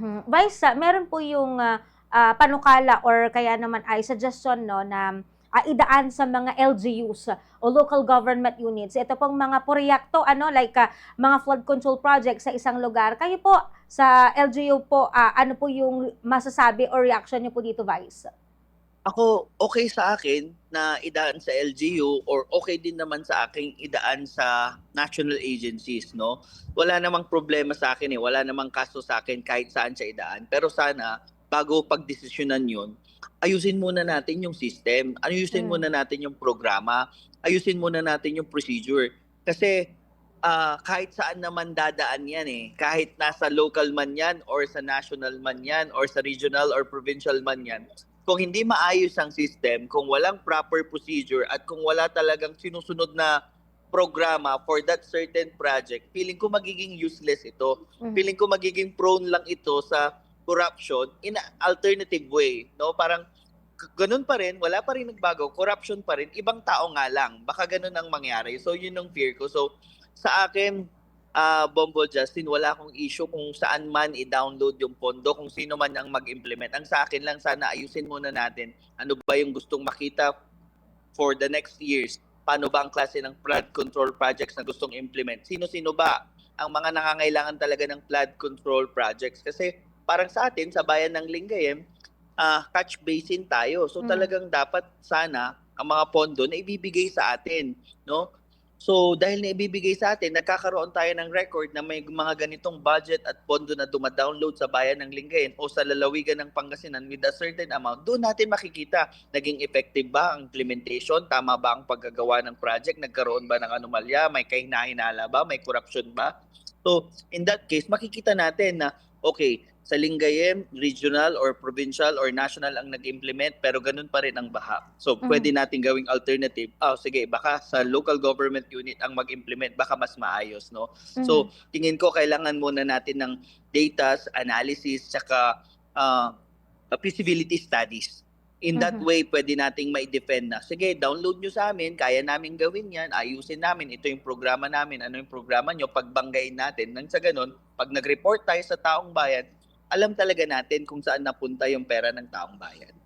Vice, meron po yung panukala or kaya naman ay suggestion no na idaan sa mga LGUs o local government units. Ito pong mga proyekto like mga flood control project sa isang lugar. Kayo po sa LGU po, ano po yung masasabi or reaction niyo po dito, Vice? Ako, okay sa akin na idaan sa LGU or okay din naman sa akin idaan sa national agencies, no? Wala namang problema sa akin eh. Wala namang kaso sa akin kahit saan siya idaan. Pero sana, bago pagdesisyonan yun, ayusin muna natin yung system. Ayusin Mm. muna natin yung programa. Ayusin muna natin yung procedure. Kasi kahit saan naman dadaan yan eh. Kahit nasa local man yan or sa national man yan or sa regional or provincial man yan, kung hindi maayos ang system, kung walang proper procedure at kung wala talagang sinusunod na programa for that certain project, feeling ko magiging useless ito. Feeling ko magiging prone lang ito sa corruption in an alternative way, no? Parang ganun pa rin, wala pa rin nagbago, corruption pa rin, ibang tao nga lang. Baka ganun ang mangyari. So yun ang fear ko. So sa akin, Bombo Justin, wala akong issue kung saan man i-download yung pondo, kung sino man ang mag-implement. Ang sa akin lang, sana ayusin muna natin ano ba yung gustong makita for the next years. Paano ba ang klase ng flood control projects na gustong implement? Sino-sino ba ang mga nangangailangan talaga ng flood control projects? Kasi parang sa atin, sa bayan ng Lingayen, catch basin tayo. So talagang dapat sana ang mga pondo na ibibigay sa atin, no? So dahil na ibibigay sa atin, nagkakaroon tayo ng record na may mga ganitong budget at pondo na dumadownload sa bayan ng Lingayen o sa lalawigan ng Pangasinan with a certain amount. Doon natin makikita, naging effective ba ang implementation? Tama ba ang paggagawa ng project? Nagkaroon ba ng anomalya? May kahinahinala ba? May corruption ba? So in that case, makikita natin na okay, sa Lingayen, regional or provincial or national ang nag-implement pero ganun pa rin ang baha. So pwede natin gawing alternative. Sige, baka sa local government unit ang mag-implement, baka mas maayos, no? So tingin ko kailangan muna natin ng data, analysis, tsaka feasibility studies. In that way, pwede nating ma-defend na, sige, download nyo sa amin, kaya namin gawin yan, ayusin namin, ito yung programa namin, ano yung programa nyo, pagbanggain natin. Nang sa ganun, pag nag-report tayo sa taong bayan, alam talaga natin kung saan napunta yung pera ng taong bayan.